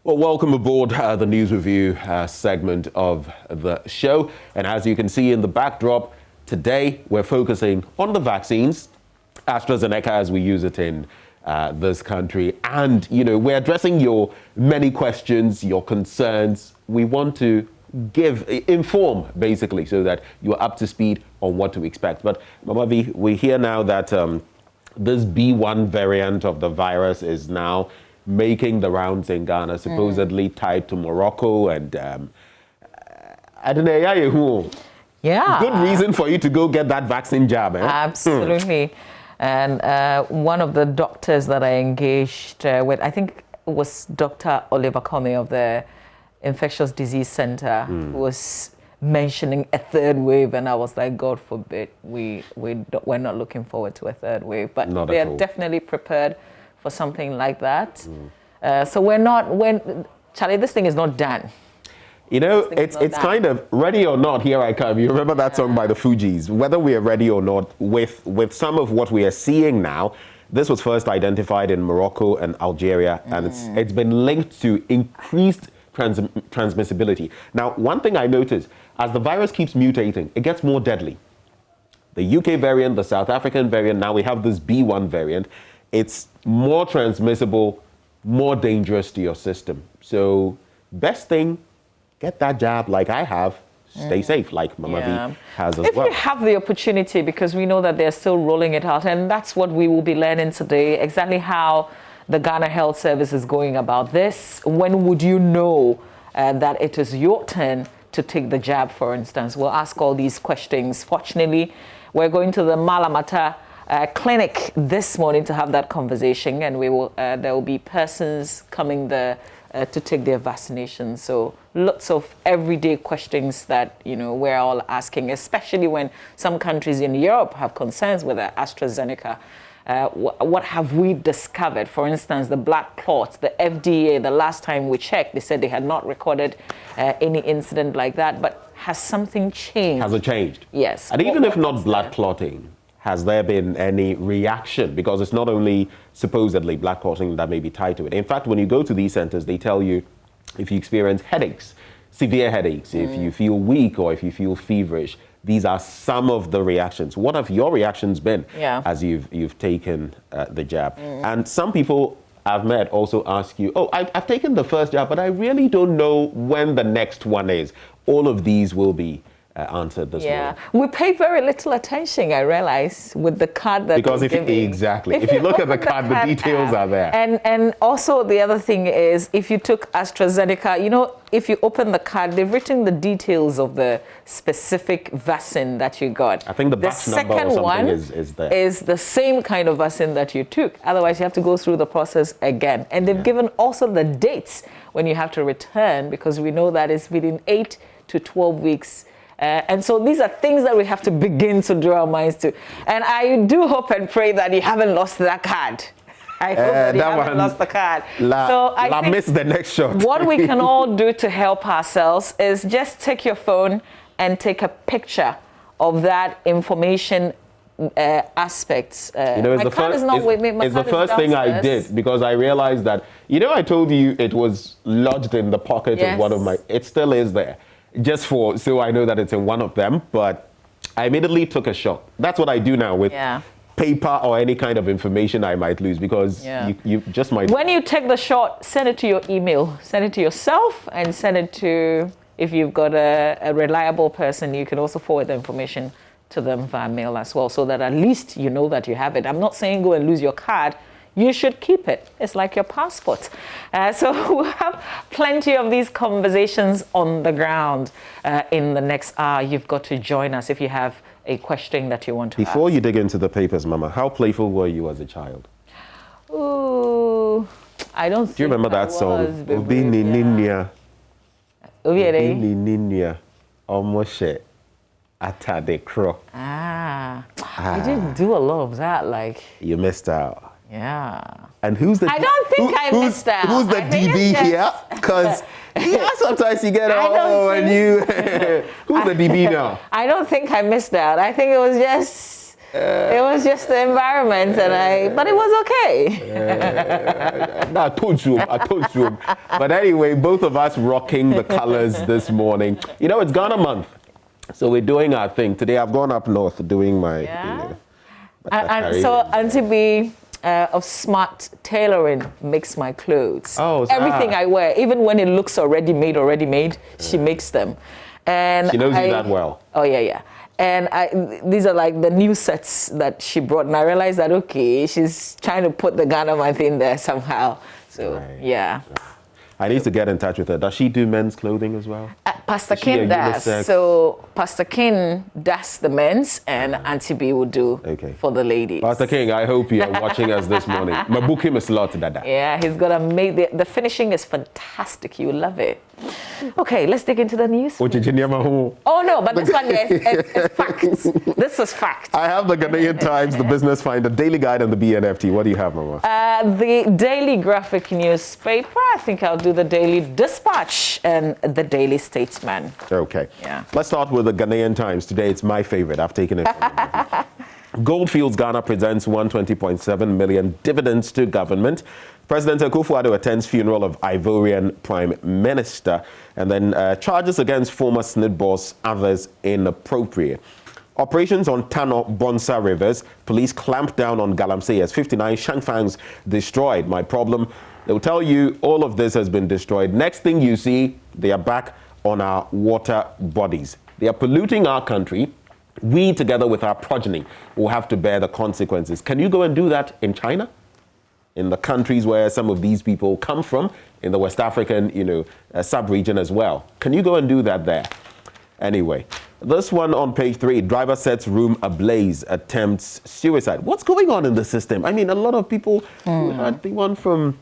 Well, welcome aboard the News Review segment of the show. And as you can see in the backdrop, today we're focusing on the vaccines, AstraZeneca as we use it in this country. And, you know, we're addressing your many questions, your concerns. We want to inform, basically, so that you're up to speed on what to expect. But, Mama V, we hear now that this B1 variant of the virus is now making the rounds in Ghana, supposedly tied to Morocco, and I don't know, yeah, good reason for you to go get that vaccine jab. Absolutely. And one of the doctors that I engaged with, I think it was Dr. Oliver Comey of the Infectious Disease Center, was mentioning a third wave, and I was like, God forbid, we're not looking forward to a third wave, but they are definitely prepared for something like that. So Charlie, this thing is not done. You know, it's kind of ready or not, here I come. You remember that song by the Fugees? Whether we are ready or not, with some of what we are seeing now, this was first identified in Morocco and Algeria, and it's been linked to increased transmissibility. Now, one thing I noticed, as the virus keeps mutating, it gets more deadly. The UK variant, the South African variant, now we have this B1 variant. It's more transmissible, more dangerous to your system. So, best thing, get that jab like I have. Stay safe, like Mama V has as well. If you have the opportunity, because we know that they're still rolling it out, and that's what we will be learning today, exactly how the Ghana Health Service is going about this. When would you know that it is your turn to take the jab, for instance? We'll ask all these questions. Fortunately, we're going to the Malamata clinic this morning to have that conversation, and there will be persons coming there to take their vaccination. So lots of everyday questions that we're all asking, especially when some countries in Europe have concerns with the AstraZeneca. What have we discovered? For instance, the black clots, the FDA, the last time we checked, they said they had not recorded any incident like that. But has something changed? Has it changed? Yes. And even if not blood clotting, has there been any reaction? Because it's not only supposedly blood clotting that may be tied to it. In fact, when you go to these centers, they tell you if you experience headaches, severe headaches, if you feel weak or if you feel feverish, these are some of the reactions. What have your reactions been as you've taken the jab? And some people I've met also ask you, I've taken the first jab, but I really don't know when the next one is. All of these will be answered this morning. We pay very little attention, I realize, with the card that because if you look at the card, the details are there. And also the other thing is, if you took AstraZeneca, if you open the card, they've written the details of the specific vaccine that you got. I think the batch number or something is there. Is the same kind of vaccine that you took. Otherwise, you have to go through the process again. And they've given also the dates when you have to return, because we know that it's within 8 to 12 weeks. And so these are things that we have to begin to draw our minds to. And I do hope and pray that you haven't lost that card. I hope that you haven't lost the card. So I miss the next shot. What we can all do to help ourselves is just take your phone and take a picture of that information aspects. It's the first thing I did, because I realized that, I told you it was lodged in the pocket of one of my, it still is there. Just so I know that it's in one of them, but I immediately took a shot. That's what I do now with paper or any kind of information I might lose, because you just might. When you take the shot, send it to your email, send it to yourself, and send it to, if you've got a reliable person, you can also forward the information to them via mail as well, so that at least you know that you have it. I'm not saying go and lose your card. You should keep it. It's like your passport. So we'll have plenty of these conversations on the ground in the next hour. You've got to join us if you have a question that you want to ask. Before you dig into the papers, Mama, how playful were you as a child? Ooh, I don't think. Do you remember that song? Obi ni ninya. Obi ni ninya. Omoshe. Atade kro. I didn't do a lot of that. Like, you missed out. Yeah. And who's the? I don't think I missed out. Who's the DB here? Because sometimes you get and you. Who's the DB now? I don't think I missed out. I think it was just It was just the environment, but it was okay. No, I told you. But anyway, both of us rocking the colors this morning. You know, it's Ghana month, so we're doing our thing. Today I've gone up north doing my, and so Auntie B of Smart Tailoring makes my clothes. Oh, everything I wear, even when it looks already made, she makes them. And she knows you that well. Oh, yeah. And these are like the new sets that she brought. And I realized that, okay, she's trying to put the Ghana month in there somehow. So, right. Yeah. I need to get in touch with her. Does she do men's clothing as well? Pastor King does. So Pastor King does the men's, and Auntie B will do for the ladies. Pastor King, I hope you are watching us this morning. My book him a slot, Dada. Yeah, he's gonna make the finishing is fantastic. You will love it. Okay, let's dig into the news. Oh no, but this one is facts. This is fact. I have the Ghanaian Times, the Business Finder, Daily Guide, and the BNFT. What do you have, Mama? The Daily Graphic newspaper. I think I'll do the Daily Dispatch and the Daily Statesman. Okay. Yeah. Let's start with the Ghanaian Times. Today, it's my favorite. I've taken it from Goldfields Ghana presents 120.7 million dividends to government. President Akufo-Addo attends funeral of Ivorian Prime Minister, and then charges against former SNIT boss, others inappropriate. Operations on Tano Bonsa rivers, police clamp down on galamseyers, 59 shangfangs destroyed. My problem, they'll tell you all of this has been destroyed. Next thing you see, they are back on our water bodies. They are polluting our country. We, together with our progeny, will have to bear the consequences. Can you go and do that in China? In the countries where some of these people come from, in the West African, sub-region as well. Can you go and do that there? Anyway, this one on page 3, driver sets room ablaze, attempts suicide. What's going on in the system? I mean, a lot of people, we had the one from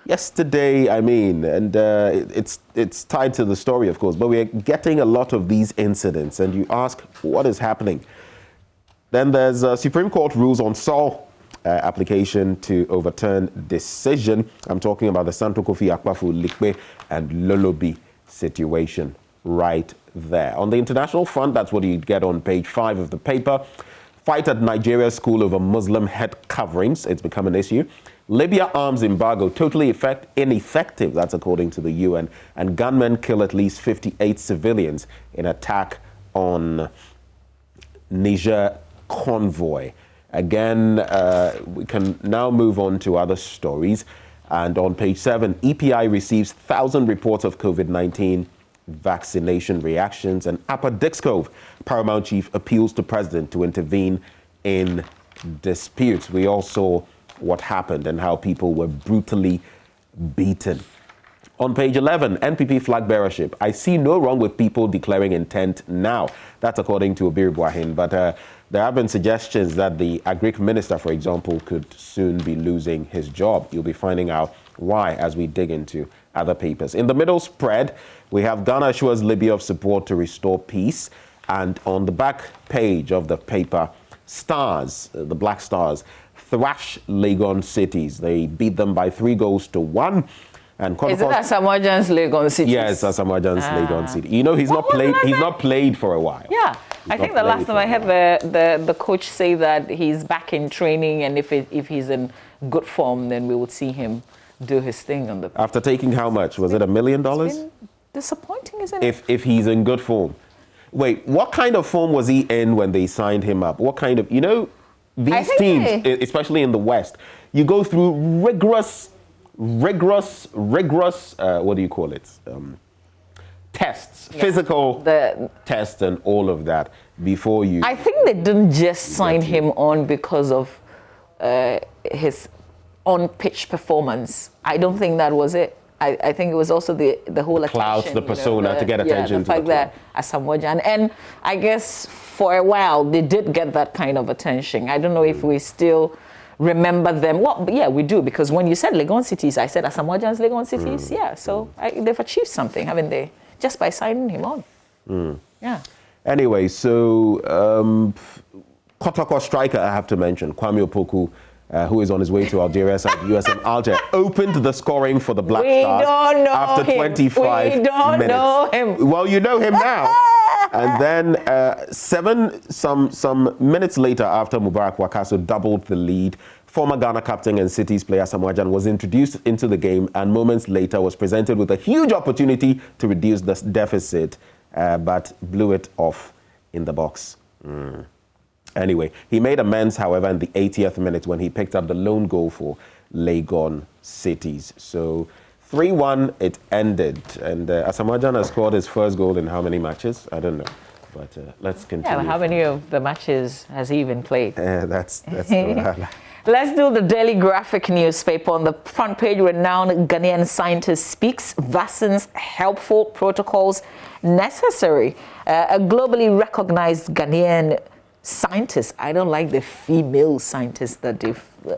yesterday, and it's tied to the story, of course, but we're getting a lot of these incidents, and you ask, what is happening? Then there's Supreme Court rules on Saul application to overturn decision. I'm talking about the Santo Kofi Akpafu, Likpe, and Lolobi situation right there. On the international front, that's what you get on page 5 of the paper. Fight at Nigeria school over Muslim head coverings. It's become an issue. Libya arms embargo totally ineffective, that's according to the UN. And gunmen kill at least 58 civilians in attack on Niger convoy. Again, we can now move on to other stories. And on page 7, EPI receives 1,000 reports of COVID-19 vaccination reactions. And Upper Dix Cove, Paramount Chief appeals to President to intervene in disputes. We all saw what happened and how people were brutally beaten. On page 11, NPP flag bearership. I see no wrong with people declaring intent now. That's according to Obiri Buahin. But there have been suggestions that the Agric minister, for example, could soon be losing his job. You'll be finding out why as we dig into other papers. In the middle spread, we have Ghana assures Libya of support to restore peace. And on the back page of the paper, Stars, the Black Stars, thrash Legon cities. They beat them by 3-1. And is it Asamoah Gyan's Legon City? Yes, Asamoah Gyan's Legon City. You know, he's not played for a while. Yeah, I think the last time I heard the coach say that he's back in training, and if he's in good form, then we would see him do his thing on the pitch. After taking how much? Was it $1 million? It's been disappointing, isn't it? If he's in good form. Wait, what kind of form was he in when they signed him up? What kind of, these teams, especially in the West, you go through rigorous, what do you call it? Tests, physical tests and all of that before you... I think they didn't just sign him on because of his on-pitch performance. I don't think that was it. I think it was also the whole attention. Clouds, the persona to get attention to the fact that Asamoah Gyan. And I guess for a while they did get that kind of attention. I don't know if we still remember them. Well, yeah, we do, because when you said Legon Cities, I said Asamoah Gyan's Legon Cities. Yeah, so they've achieved something, haven't they? Just by signing him on. Yeah. Anyway, so Kotoko striker, I have to mention, Kwame Opoku, who is on his way to Algeria side USM Alger, opened the scoring for the Black Stars after 25 minutes. We don't know him. Well, you know him now. And then some minutes later, after Mubarak Wakaso doubled the lead, former Ghana captain and City's player Samuel Jan was introduced into the game and moments later was presented with a huge opportunity to reduce the deficit, but blew it off in the box. Anyway, he made amends, however, in the 80th minute when he picked up the lone goal for Legon Cities. So 3-1 it ended, and Asamoah Gyan has scored his first goal in how many matches? I don't know, but let's continue. Yeah, how many of the matches has he even played? That's the Let's do the Daily Graphic newspaper. On the front page, renowned Ghanaian scientist speaks, vaccines helpful, protocols necessary. A globally recognized Ghanaian scientist. I don't like the female scientist that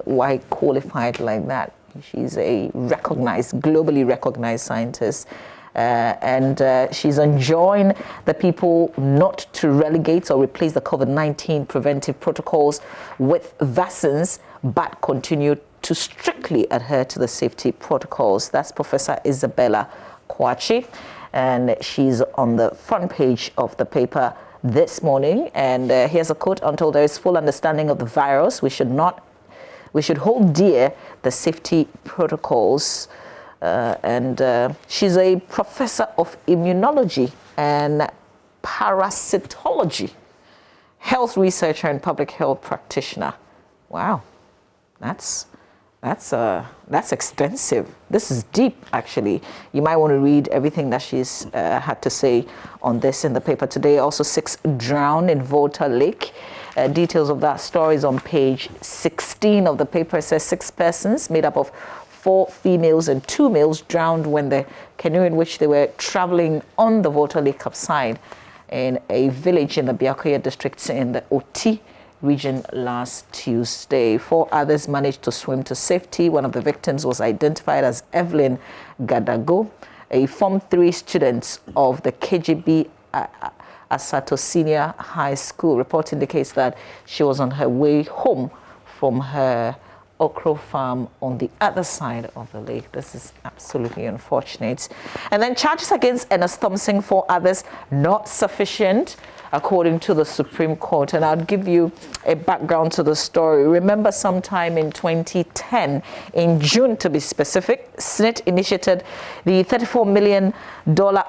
why qualified like that. She's a globally recognized scientist. And she's enjoined the people not to relegate or replace the COVID-19 preventive protocols with vaccines, but continue to strictly adhere to the safety protocols. That's Professor Isabella Kwachi, and she's on the front page of the paper this morning. And here's a quote: "Until there is full understanding of the virus, we should hold dear the safety protocols." She's a professor of immunology and parasitology, health researcher and public health practitioner. Wow, that's extensive. This is deep, actually. You might want to read everything that she's had to say on this in the paper today. Also, 6 drowned in Volta Lake. Details of that story is on page 16 of the paper. It says 6 persons made up of 4 females and 2 males drowned when the canoe in which they were traveling on the Volta Lake capsized in a village in the Biakoya district in the Oti region last Tuesday. 4 others managed to swim to safety. One of the victims was identified as Evelyn Gadago, a Form 3 student of the KGB Asato Senior High School. Report indicates that she was on her way home from her okra farm on the other side of the lake. This is absolutely unfortunate. And then charges against Ernest Thompson, 4 others not sufficient, according to the Supreme Court. And I'll give you a background to the story. Remember, sometime in 2010, in June to be specific, SNIT initiated the $34 million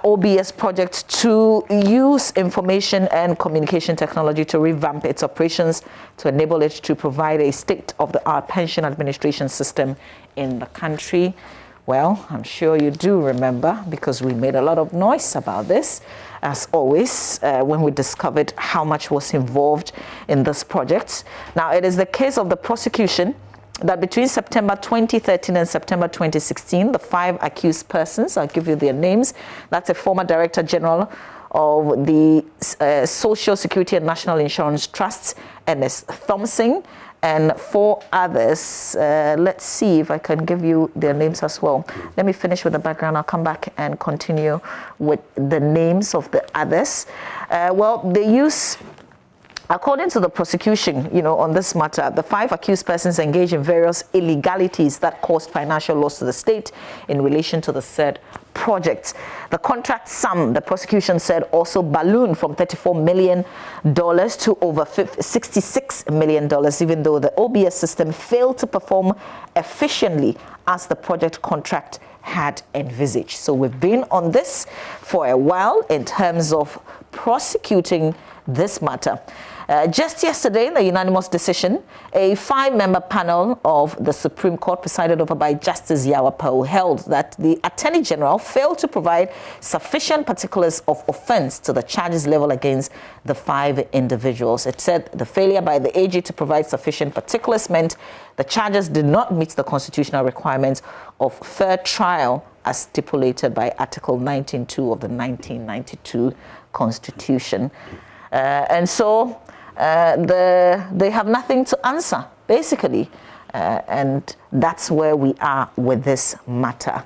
OBS project to use information and communication technology to revamp its operations to enable it to provide a state-of-the-art pension administration system in the country. Well, I'm sure you do remember, because we made a lot of noise about this, as always, when we discovered how much was involved in this project. Now, it is the case of the prosecution that between September 2013 and September 2016, the 5 accused persons, I'll give you their names, that's a former Director General of the Social Security and National Insurance Trusts, Ernest Thompson, and 4 others. Let's see if I can give you their names as well. Let me finish with the background. I'll come back and continue with the names of the others. Well, they use, according to the prosecution, on this matter, the 5 accused persons engaged in various illegalities that caused financial loss to the state in relation to the said project. The contract sum, the prosecution said, also ballooned from $34 million to over $66 million, even though the OBS system failed to perform efficiently as the project contract had envisaged. So we've been on this for a while in terms of prosecuting this matter. Just yesterday, in the unanimous decision, a 5-member panel of the Supreme Court, presided over by Justice Yawapao, held that the Attorney General failed to provide sufficient particulars of offense to the charges leveled against the 5 individuals. It said the failure by the AG to provide sufficient particulars meant the charges did not meet the constitutional requirements of fair trial as stipulated by Article 19(2) of the 1992 Constitution. And so they have nothing to answer, basically. And that's where we are with this matter.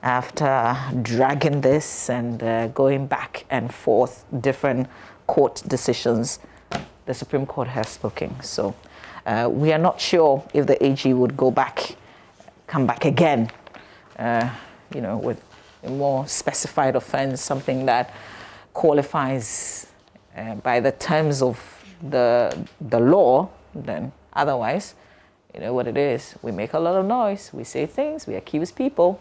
After dragging this and going back and forth, different court decisions, the Supreme Court has spoken. So we are not sure if the AG would come back again, with a more specified offense, something that qualifies by the terms of the law, then otherwise, you know what it is. We make a lot of noise, we say things, we accuse people,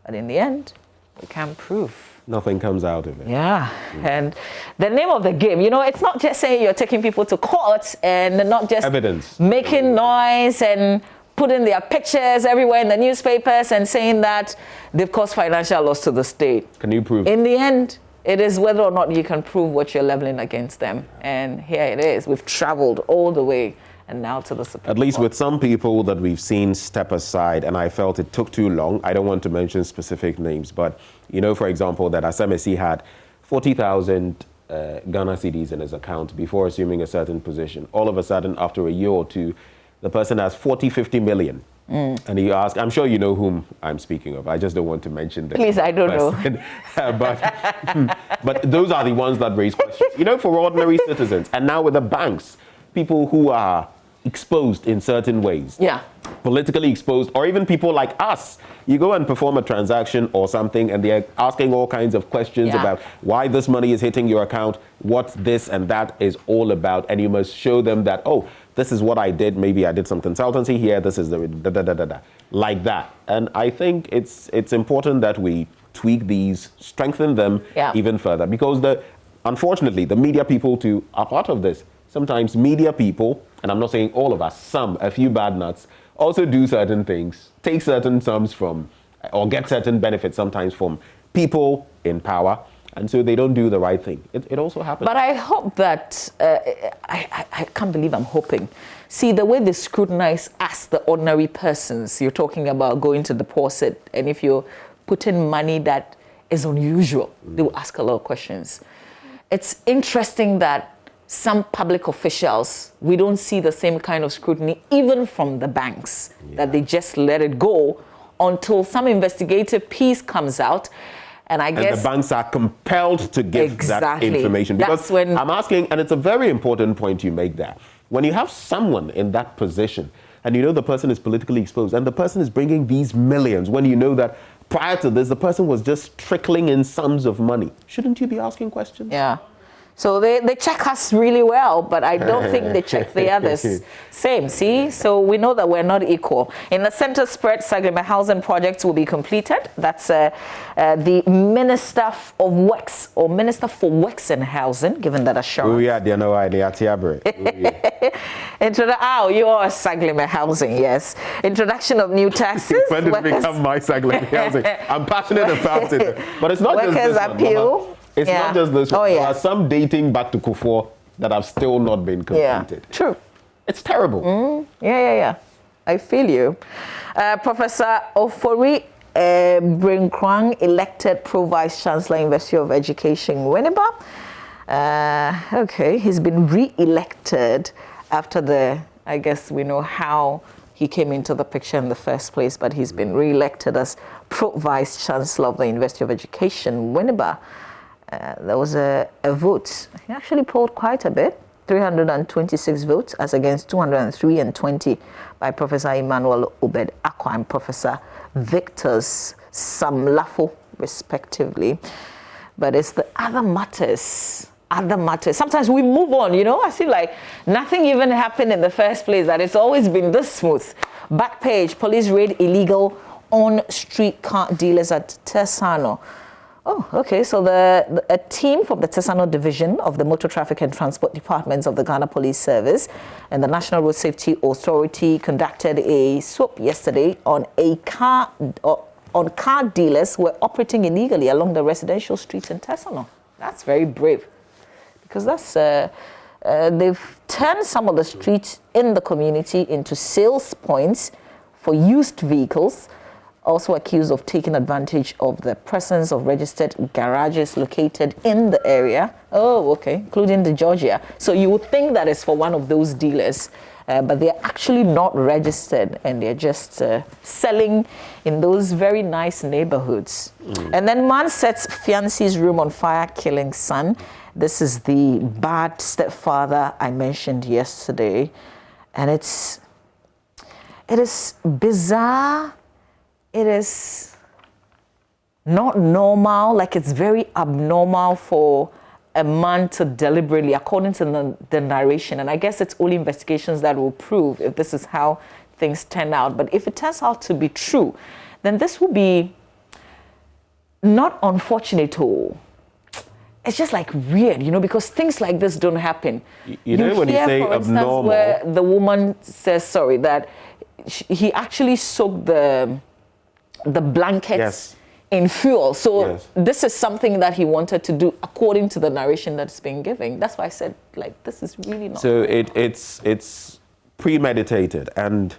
but in the end, we can't prove. Nothing comes out of it. Yeah, and the name of the game, you know, it's not just saying you're taking people to court and not just evidence, making noise and putting their pictures everywhere in the newspapers and saying that they've caused financial loss to the state. Can you prove? In the end, it is whether or not you can prove what you're leveling against them. And here it is. We've traveled all the way and now to the Supreme Court. At least with some people that we've seen step aside, and I felt it took too long. I don't want to mention specific names, but you know, for example, that Asamesi had 40,000 Ghana cedis in his account before assuming a certain position. All of a sudden, after a year or two, the person has 50 million. And you ask, I'm sure you know whom I'm speaking of. I just don't want to mention them. Please, I don't know. But those are the ones that raise questions. You know, for ordinary citizens. And now with the banks, people who are exposed in certain ways. Yeah. Politically exposed, or even people like us. You go and perform a transaction or something, and they're asking all kinds of questions about why this money is hitting your account, what this and that is all about. And you must show them that, oh, this is what I did. Maybe I did some consultancy here. This is the da-da-da-da-da, like that. And I think it's important that we tweak these, strengthen them even further. Because unfortunately, the media people too are part of this. Sometimes media people, and I'm not saying all of us, a few bad nuts, also do certain things, take certain sums from, or get certain benefits sometimes from people in power, and so they don't do the right thing. It also happens. But I hope that, I can't believe I'm hoping. See, the way they scrutinize us, the ordinary persons, you're talking about going to deposit, and if you put in money that is unusual, they will ask a lot of questions. It's interesting that some public officials, we don't see the same kind of scrutiny, even from the banks, that they just let it go until some investigative piece comes out. And I guess the banks are compelled to give that information. Because I'm asking, and it's a very important point you make there. When you have someone in that position, and you know the person is politically exposed, and the person is bringing these millions, when you know that prior to this, the person was just trickling in sums of money, shouldn't you be asking questions? Yeah. So they check us really well, but I don't think they check the others. Same, see? So we know that we're not equal. In the center spread, Saglima housing projects will be completed. That's the Minister of Works, or Minister for Works and Housing, given that assurance. Oh yeah, you know why they are Tiabre. You are Saglima housing, yes. Introduction of new taxes. When did it become my Saglima housing? I'm passionate about it, but it's not workers just this appeal. One, it's not just this one. There are some dating back to Kufuor that have still not been completed. Yeah, true. It's terrible. Yeah. I feel you. Professor Ofori Brinkrang, elected Pro-Vice Chancellor, University of Education, Winneba. Okay, he's been re-elected after I guess we know how he came into the picture in the first place, but he's been re-elected as Pro-Vice Chancellor of the University of Education, Winneba. There was a vote. He actually polled quite a bit, 326 votes as against 203 and 20 by Professor Emmanuel Obed Akwa and Professor Victor Samlafo, respectively. But it's the other matters. Sometimes we move on, you know. I feel like nothing even happened in the first place, that it's always been this smooth. Back page, police raid illegal on-street car dealers at Tesano. Oh, okay. So a team from the Tesano Division of the Motor Traffic and Transport Departments of the Ghana Police Service and the National Road Safety Authority conducted a swoop yesterday on car dealers who were operating illegally along the residential streets in Tesano. That's very brave, because they've turned some of the streets in the community into sales points for used vehicles, also accused of taking advantage of the presence of registered garages located in the area. Oh, okay, including the Georgia. So you would think that it's for one of those dealers, but they're actually not registered, and they're just selling in those very nice neighborhoods. And then man sets fiancé's room on fire, killing son. This is the bad stepfather I mentioned yesterday, and it is bizarre. It is not normal, like it's very abnormal for a man to deliberately, according to the narration, and I guess it's only investigations that will prove if this is how things turn out. But if it turns out to be true, then this will be not unfortunate at all. It's just like weird, because things like this don't happen. You know, when you say for instance, abnormal, where the woman says, that he actually soaked the blankets in fuel. So this is something that he wanted to do according to the narration that's being given. That's why I said, this is really not. So it's premeditated, and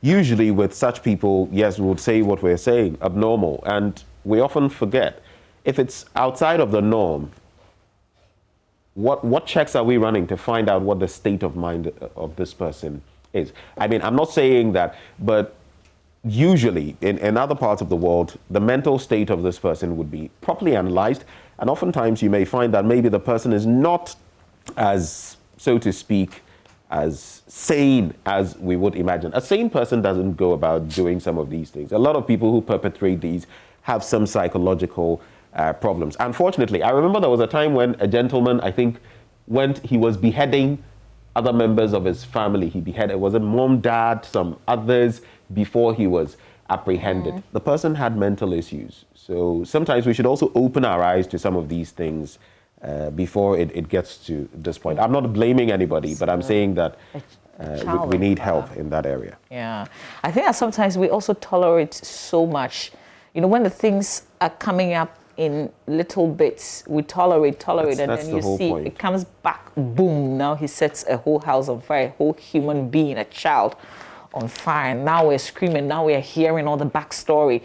usually with such people, yes, we would say what we're saying, abnormal, and we often forget if it's outside of the norm. What checks are we running to find out what the state of mind of this person is? I mean, I'm not saying that, but usually in other parts of the world, the mental state of this person would be properly analyzed. And oftentimes you may find that maybe the person is not as, so to speak, as sane as we would imagine. A sane person doesn't go about doing some of these things. A lot of people who perpetrate these have some psychological problems. Unfortunately, I remember there was a time when a gentleman, I think, he was beheading other members of his family. He beheaded, was it mom, dad, some others, before he was apprehended. The person had mental issues. So sometimes we should also open our eyes to some of these things before it gets to this point. I'm not blaming anybody, but I'm saying that we need help in that area. Yeah. I think that sometimes we also tolerate so much. When the things are coming up in little bits, we tolerate, and then you see point. It comes back, boom, now he sets a whole house on fire, a whole human being, a child on fire. Now we're screaming, now we're hearing all the backstory,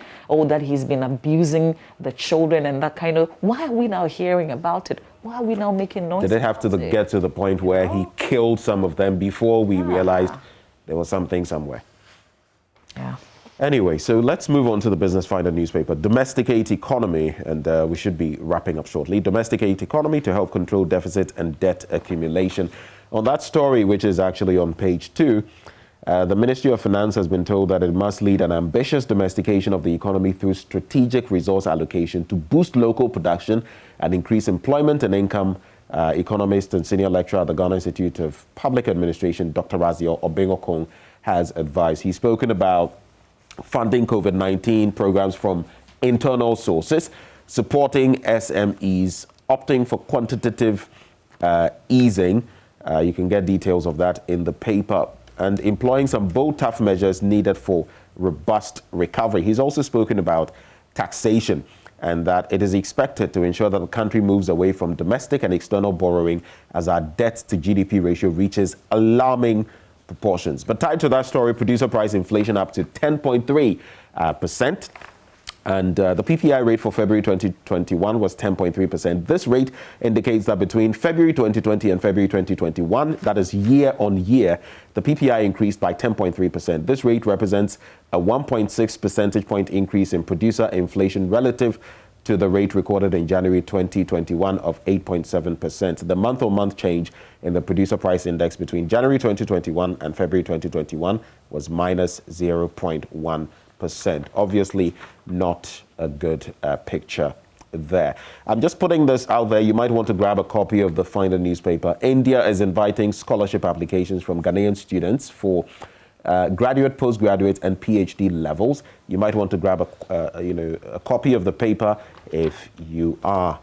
that he's been abusing the children and that kind of, why are we now hearing about it? Why are we now making noise? Did it have to get to the point where he killed some of them before we realized there was something somewhere? Yeah. Anyway, so let's move on to the Business Finder newspaper. Domesticate economy, and we should be wrapping up shortly. Domesticate economy to help control deficit and debt accumulation. On that story, which is actually on page 2, the Ministry of Finance has been told that it must lead an ambitious domestication of the economy through strategic resource allocation to boost local production and increase employment and income. Economist and senior lecturer at the Ghana Institute of Public Administration, Dr. Razio Obengokong, has advised. He's spoken about funding COVID-19 programs from internal sources, supporting SMEs, opting for quantitative easing. You can get details of that in the paper, and employing some bold, tough measures needed for robust recovery. He's also spoken about taxation, and that it is expected to ensure that the country moves away from domestic and external borrowing as our debt to GDP ratio reaches alarming proportions. But tied to that story, producer price inflation up to 10.3%. And the PPI rate for February 2021 was 10.3%. This rate indicates that between February 2020 and February 2021, that is year on year, the PPI increased by 10.3%. This rate represents a 1.6 percentage point increase in producer inflation relative to the rate recorded in January 2021 of 8.7%. The month-on-month change in the producer price index between January 2021 and February 2021 was minus 0.1%. Obviously not a good picture there. I'm just putting this out there. You might want to grab a copy of the Finder newspaper. India is inviting scholarship applications from Ghanaian students for graduate, postgraduate, and PhD levels. You might want to grab a copy of the paper if you are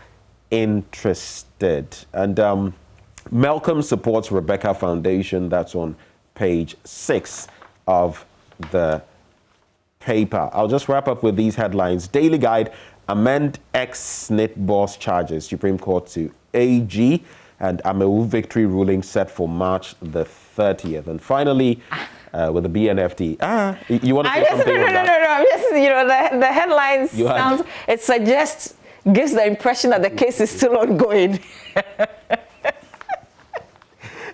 interested. And Malcolm supports Rebecca Foundation. That's on page 6 of the paper. I'll just wrap up with these headlines. Daily Guide: amend ex-SNIT boss charges. Supreme Court to AG, and Amewu victory ruling set for March the 30th. And finally, with the BNFT. You want to say something on that? No. I'm just, the headlines sounds, it suggests, gives the impression that the case is still ongoing.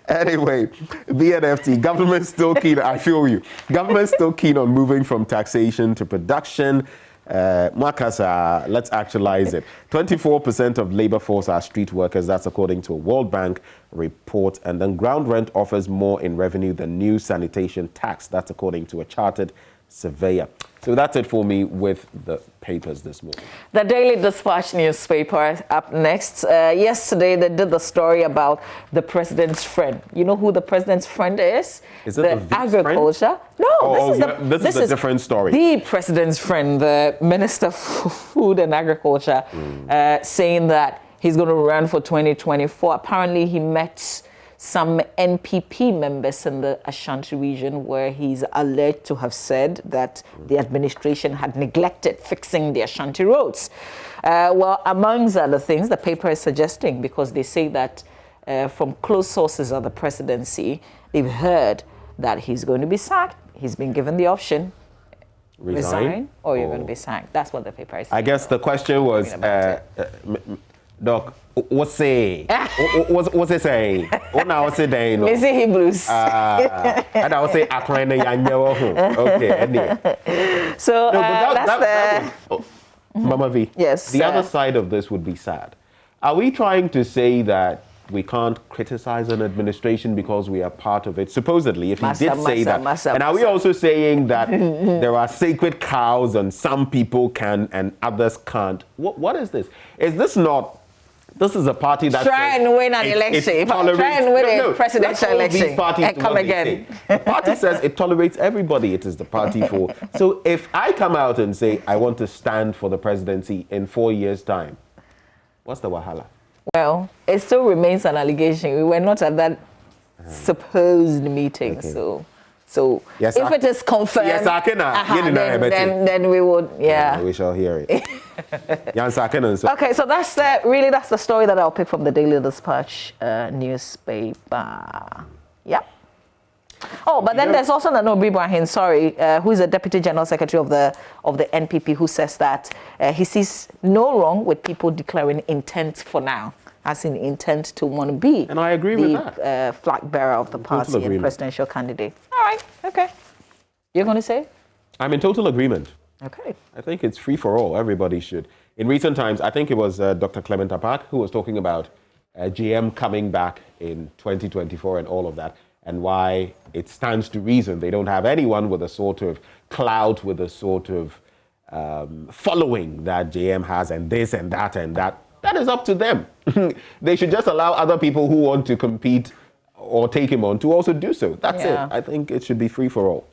Anyway, BNFT, government still keen, I feel you. Government still keen on moving from taxation to production. Makasa, let's actualize it. 24% of labor force are street workers. That's according to a World Bank report. And then ground rent offers more in revenue than new sanitation tax. That's according to a chartered surveyor. So that's it for me with the papers this morning. The Daily Dispatch newspaper up next. Yesterday, they did the story about the president's friend. You know who the president's friend is? Is it the agriculture? Friend? No, this is a different story. The president's friend, the Minister of Food and Agriculture, saying that he's going to run for 2024. Apparently, he met some NPP members in the Ashanti region where he's alleged to have said that the administration had neglected fixing the Ashanti roads. Well, amongst other things, the paper is suggesting, because they say that from close sources of the presidency, they've heard that he's going to be sacked. He's been given the option. Resign or you're going to be sacked. That's what the paper is saying. I guess the question was, Doc, what's it? What's it saying? What now? What's it saying? Missy Hebrews. And I would say, okay, anyway. So Mama V. Yes. The other side of this would be sad. Are we trying to say that we can't criticize an administration because we are part of it? Supposedly, if he did say that. And are we also saying that there are sacred cows and some people can and others can't? What is this? Is this not? This is a party that try and win an election. Try and win a presidential election. These parties and come again. The party says it tolerates everybody. It is the party for. So if I come out and say I want to stand for the presidency in 4 years' time, what's the wahala? Well, it still remains an allegation. We were not at that supposed meeting, okay. So yes, if it is confirmed, yes, then we would, yeah. We shall hear it. Okay, so that's the story that I'll pick from the Daily Dispatch newspaper. Yep. Oh, but then there's also Nanobi Ibrahim, who is the Deputy General Secretary of the NPP, who says that he sees no wrong with people declaring intent for now, as in intent to want to be. And I agree with that. Flag bearer of the party and presidential candidate. All right, okay. You're going to say? I'm in total agreement. Okay. I think it's free for all. Everybody should. In recent times, I think it was Dr. Clement Apak who was talking about GM coming back in 2024 and all of that, and why it stands to reason they don't have anyone with a sort of clout, with a sort of following that JM has, and this and that and that. That is up to them. They should just allow other people who want to compete or take him on to also do so. That's it. I think it should be free for all.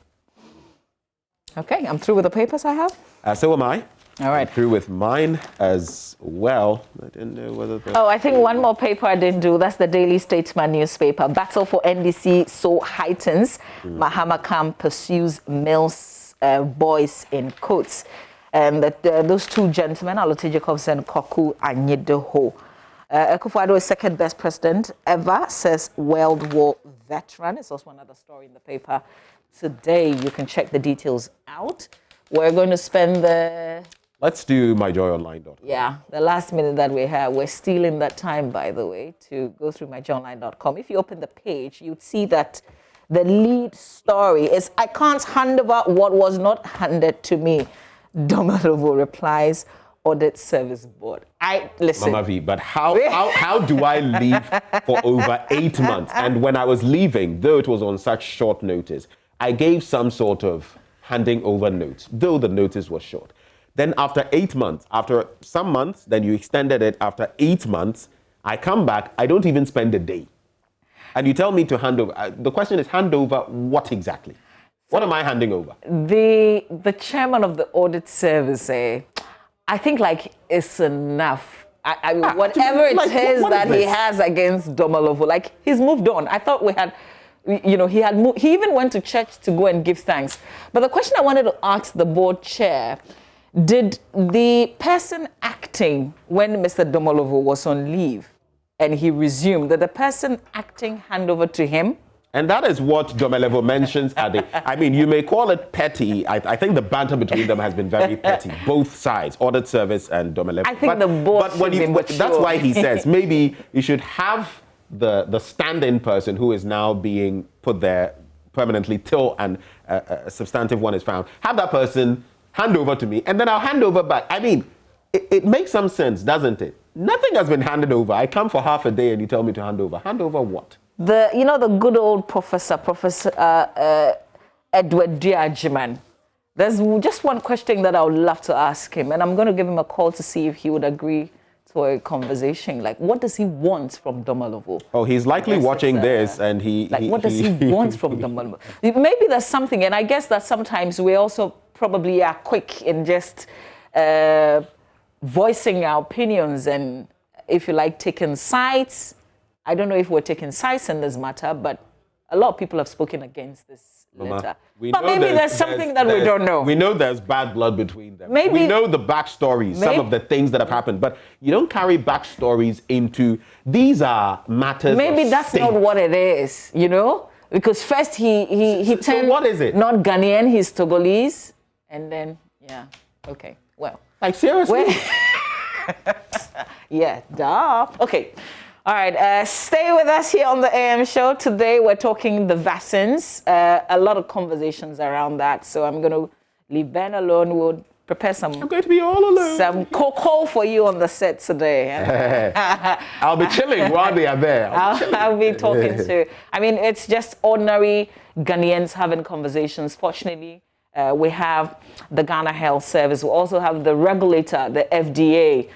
Okay, I'm through with the papers I have. So am I. All right. I'm through with mine as well. I didn't know whether... I think one more paper I didn't do. That's the Daily Statesman newspaper. Battle for NDC so heightens. Mahama Camp pursues Mills boys in quotes. And those two gentlemen, Alote Jacobs and Koku Anyedeho. Akufo-Addo is second best president ever, says World War veteran. It's also another story in the paper today. You can check the details out. We're going to spend the... Let's do myjoyonline.com. Yeah, the last minute that we have. We're stealing that time, by the way, to go through myjoyonline.com. If you open the page, you'd see that the lead story is, I can't hand over what was not handed to me. Domalovo replies, Audit Service Board. Listen. Mama V, but how do I leave for over 8 months? And when I was leaving, though it was on such short notice, I gave some sort of handing over notes, though the notice was short. Then after 8 months, after some months, then you extended it. After 8 months, I come back, I don't even spend a day. And you tell me to hand over. The question is, hand over what exactly? What am I handing over? The chairman of the audit service, I think it's enough. Whatever it is that he has against Domalovo, he's moved on. I thought we had, he had moved. He even went to church to go and give thanks. But the question I wanted to ask the board chair, did the person acting when Mr. Domalovo was on leave and he resumed, did the person acting hand over to him? And that is what Domelevo mentions. You may call it petty. I think the banter between them has been very petty. Both sides, Audit Service and Domelevo. I think the board should be mature. That's why he says maybe you should have the stand-in person who is now being put there permanently till a substantive one is found. Have that person hand over to me, and then I'll hand over back. It makes some sense, doesn't it? Nothing has been handed over. I come for half a day and you tell me to hand over. Hand over what? The good old Professor Edward Diageman, There's just one question that I would love to ask him, and I'm going to give him a call to see if he would agree to a conversation. Like, what does he want from Domalovo? Oh, he's likely watching this, and what does he want from Domalovo? Maybe there's something, and I guess that sometimes we also probably are quick in just voicing our opinions and, if you like, taking sides. I don't know if we're taking sides in this matter, but a lot of people have spoken against this letter. But maybe there's something that we don't know. We know there's bad blood between them. Maybe, we know the backstories, some of the things that have happened, but you don't carry backstories into, these are matters Maybe that's state. not what it is, you know? Because first he turned so what is it? Not Ghanaian, he's Togolese. And then, yeah, okay, well. Like, seriously? Yeah, duh. Okay. All right, stay with us here on the AM show. Today we're talking the vaccines. A lot of conversations around that. So I'm going to leave Ben alone. We'll prepare some. I'm going to be all alone. Some cocoa for you on the set today. I'll be chilling while they are there. I'll be talking to. I mean, it's just ordinary Ghanaians having conversations. Fortunately, we have the Ghana Health Service. We also have the regulator, the FDA.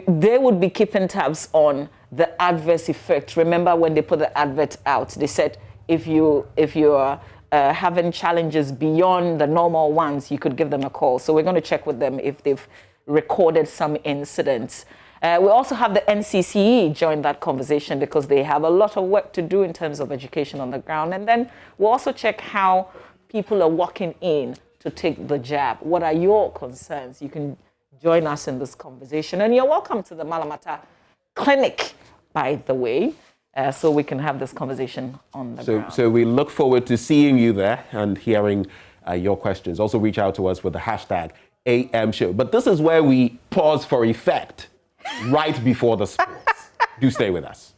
They would be keeping tabs on the adverse effect. Remember when they put the advert out, they said if you are having challenges beyond the normal ones, you could give them a call. So we're going to check with them if they've recorded some incidents. We also have the NCCE join that conversation because they have a lot of work to do in terms of education on the ground. And then we'll also check how people are walking in to take the jab. What are your concerns? You can join us in this conversation. And you're welcome to the Malamata Clinic, by the way, so we can have this conversation on the ground. So we look forward to seeing you there and hearing your questions. Also reach out to us with the hashtag AM Show. But this is where we pause for effect right before the sports. Do stay with us.